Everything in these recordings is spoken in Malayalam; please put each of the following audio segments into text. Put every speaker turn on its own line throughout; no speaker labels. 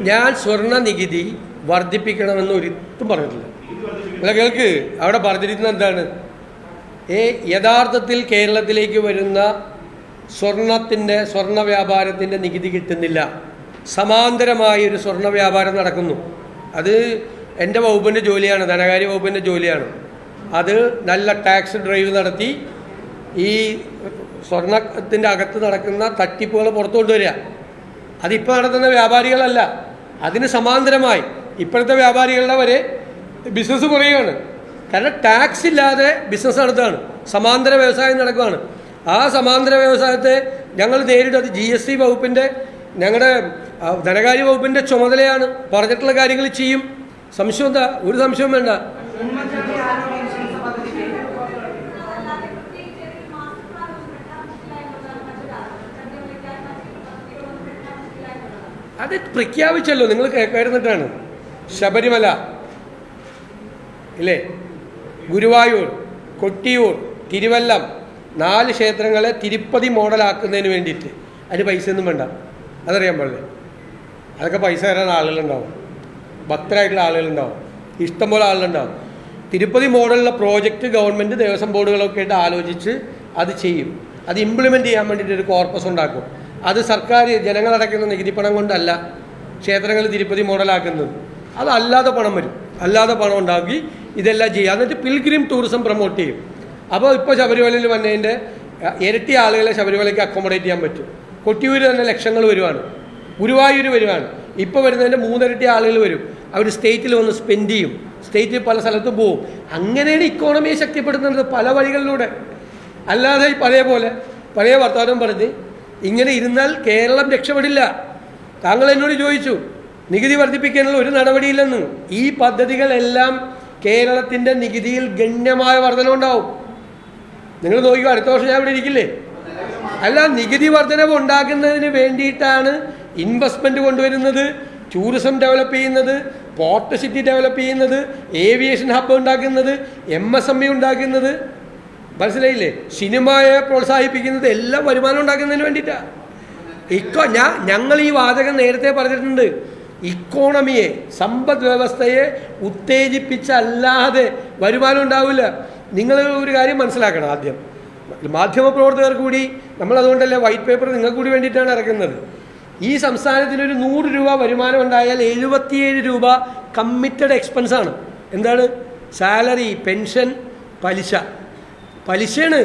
ഞാൻ സ്വർണ്ണ നികുതി വർദ്ധിപ്പിക്കണമെന്ന് ഒരിത്തും പറഞ്ഞിട്ടില്ല. അല്ല, കേൾക്ക്, അവിടെ പറഞ്ഞിരിക്കുന്നത് എന്താണ്? യഥാർത്ഥത്തിൽ കേരളത്തിലേക്ക് വരുന്ന സ്വർണ്ണ വ്യാപാരത്തിൻ്റെ നികുതി കിട്ടുന്നില്ല. സമാന്തരമായ ഒരു സ്വർണ്ണ വ്യാപാരം നടക്കുന്നു. അത് എൻ്റെ വകുപ്പിൻ്റെ ജോലിയാണ്, ധനകാര്യ വകുപ്പിൻ്റെ ജോലിയാണ്. അത് നല്ല ടാക്സ് ഡ്രൈവ് നടത്തി ഈ സ്വർണത്തിൻ്റെ അകത്ത് നടക്കുന്ന തട്ടിപ്പുകൾ പുറത്തു കൊണ്ടുവരിക. അതിപ്പോൾ നടത്തുന്ന വ്യാപാരികളല്ല, അതിന് സമാന്തരമായി ഇപ്പോഴത്തെ വ്യാപാരികളുടെ വരെ ബിസിനസ് കുറയുകയാണ്. കാരണം ടാക്സ് ഇല്ലാതെ ബിസിനസ് നടത്തുകയാണ്, സമാന്തര വ്യവസായം നടക്കുകയാണ്. ആ സമാന്തര വ്യവസായത്തെ ഞങ്ങൾ നേരിട്ട് അത് GST വകുപ്പിൻ്റെ, ഞങ്ങളുടെ ധനകാര്യ വകുപ്പിൻ്റെ ചുമതലയാണ്. പറഞ്ഞിട്ടുള്ള കാര്യങ്ങൾ ചെയ്യും. സംശയം എന്താ? ഒരു സംശയവും വേണ്ട. അത് പ്രഖ്യാപിച്ചല്ലോ, നിങ്ങൾ കേൾക്കായിരുന്നിട്ടാണ്. ശബരിമല ഇല്ലേ, ഗുരുവായൂർ, കൊട്ടിയൂർ, തിരുവല്ലം 4 ക്ഷേത്രങ്ങളെ തിരുപ്പതി മോഡലാക്കുന്നതിന് വേണ്ടിയിട്ട് അതിന് പൈസയൊന്നും വേണ്ട. അതറിയാൻ പാടില്ലേ? അതൊക്കെ പൈസ തരാൻ ആളുകളുണ്ടാവും, ഭക്തരായിട്ടുള്ള ആളുകളുണ്ടാവും, ഇഷ്ടംപോലെ ആളുകളുണ്ടാവും. തിരുപ്പതി മോഡലുള്ള പ്രോജക്റ്റ് ഗവൺമെൻറ് ദേവസ്വം ബോർഡുകളൊക്കെ ആയിട്ട് ആലോചിച്ച് അത് ചെയ്യും. അത് ഇംപ്ലിമെൻറ്റ് ചെയ്യാൻ വേണ്ടിയിട്ട് ഒരു കോർപ്പസ് ഉണ്ടാക്കും. അത് സർക്കാർ ജനങ്ങളടയ്ക്കുന്ന നികുതി പണം കൊണ്ടല്ല ക്ഷേത്രങ്ങൾ തിരുപ്പതി മോഡലാക്കുന്നത്. അതല്ലാതെ പണം വരും, അല്ലാതെ പണം ഉണ്ടാക്കി ഇതെല്ലാം ചെയ്യുക. എന്നിട്ട് പിൽഗ്രിം ടൂറിസം പ്രൊമോട്ട് ചെയ്യും. അപ്പോൾ ഇപ്പോൾ ശബരിമലയിൽ വന്നതിൻ്റെ ഇരട്ടി ആളുകളെ ശബരിമലയ്ക്ക് അക്കോമഡേറ്റ് ചെയ്യാൻ പറ്റും. കൊട്ടിയൂർ തന്നെ ലക്ഷങ്ങൾ വരുവാണ്, ഗുരുവായൂർ വരുവാണ്. ഇപ്പോൾ വരുന്നതിൻ്റെ 3 ഇരട്ടി ആളുകൾ വരും. അവർ സ്റ്റേറ്റിൽ വന്ന് സ്പെൻഡ് ചെയ്യും, സ്റ്റേറ്റിൽ പല സ്ഥലത്തും പോവും. അങ്ങനെയാണ് ഇക്കോണമിയെ ശക്തിപ്പെടുത്തുന്നത് പല വഴികളിലൂടെ. അല്ലാതെ ഈ പഴയ വർത്തമാനം പറഞ്ഞ് ഇങ്ങനെ ഇരുന്നാൽ കേരളം രക്ഷപ്പെടില്ല. താങ്കൾ എന്നോട് ചോദിച്ചു നികുതി വർദ്ധിപ്പിക്കാനുള്ള ഒരു നടപടിയില്ലെന്ന്. ഈ പദ്ധതികളെല്ലാം കേരളത്തിൻ്റെ നികുതിയിൽ ഗണ്യമായ വർധനവുണ്ടാവും. നിങ്ങൾ നോക്കിക്കോ, അടുത്ത വർഷം ഞാൻ ഇവിടെ ഇരിക്കില്ലേ? അല്ല, നികുതി വർധനവ് ഉണ്ടാക്കുന്നതിന് വേണ്ടിയിട്ടാണ് ഇൻവെസ്റ്റ്മെൻറ്റ് കൊണ്ടുവരുന്നത്, ടൂറിസം ഡെവലപ്പ് ചെയ്യുന്നത്, പോർട്ട് സിറ്റി ഡെവലപ്പ് ചെയ്യുന്നത്, ഏവിയേഷൻ ഹബ്ബ് ഉണ്ടാക്കുന്നത്, MSME ഉണ്ടാക്കുന്നത്. മനസ്സിലായില്ലേ? സിനിമയെ പ്രോത്സാഹിപ്പിക്കുന്നത്, എല്ലാം വരുമാനം ഉണ്ടാക്കുന്നതിന് വേണ്ടിയിട്ടാണ്. ഞങ്ങൾ ഈ വാചകം നേരത്തെ പറഞ്ഞിട്ടുണ്ട്. ഇക്കോണമിയെ, സമ്പദ് വ്യവസ്ഥയെ ഉത്തേജിപ്പിച്ചല്ലാതെ വരുമാനം ഉണ്ടാവില്ല. നിങ്ങൾ ഒരു കാര്യം മനസ്സിലാക്കണം. ആദ്യം മാധ്യമപ്രവർത്തകർക്ക് കൂടി നമ്മളതുകൊണ്ടല്ലേ വൈറ്റ് പേപ്പർ നിങ്ങൾക്ക് കൂടി വേണ്ടിയിട്ടാണ് ഇറക്കുന്നത്. ഈ സംസ്ഥാനത്തിനൊരു 100 രൂപ വരുമാനം ഉണ്ടായാൽ 77 രൂപ കമ്മിറ്റഡ് എക്സ്പെൻസാണ്. എന്താണ്? Salary, pension, പലിശയാണ്.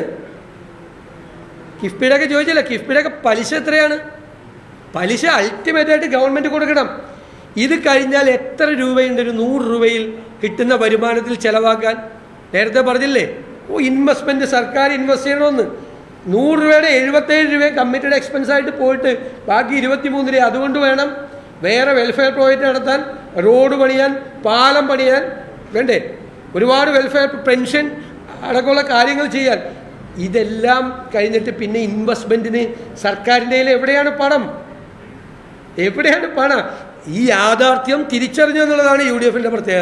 കിഫ്ബിയുടെയൊക്കെ ചോദിച്ചില്ല, കിഫ്ബിയുടെയൊക്കെ പലിശ എത്രയാണ്? പലിശ അൾട്ടിമേറ്റായിട്ട് ഗവൺമെൻറ് കൊടുക്കണം. ഇത് കഴിഞ്ഞാൽ എത്ര രൂപയുണ്ട് ഒരു 100 രൂപയിൽ കിട്ടുന്ന വരുമാനത്തിൽ ചിലവാക്കാൻ? നേരത്തെ പറഞ്ഞില്ലേ, ഇൻവെസ്റ്റ്മെൻറ്റ് സർക്കാർ ഇൻവെസ്റ്റ് ചെയ്യണമെന്ന്. 100 രൂപയുടെ 77 രൂപ കമ്മിറ്റഡ് എക്സ്പെൻസായിട്ട് പോയിട്ട് ബാക്കി 23 രൂപ അതുകൊണ്ട് വേണം വേറെ വെൽഫെയർ പ്രോജക്റ്റ് നടത്താൻ, റോഡ് പണിയാൻ, പാലം പണിയാൻ, വേണ്ടേ? ഒരുപാട് വെൽഫെയർ, പെൻഷൻ അടക്കമുള്ള കാര്യങ്ങൾ ചെയ്യാൻ. ഇതെല്ലാം കഴിഞ്ഞിട്ട് പിന്നെ ഇൻവെസ്റ്റ്മെൻറ്റിന് സർക്കാരിൻ്റെ കയ്യിൽ എവിടെയാണ് പണം? ഈ യാഥാർത്ഥ്യം തിരിച്ചറിഞ്ഞു എന്നുള്ളതാണ് UDFൻ്റെ പ്രത്യേകത.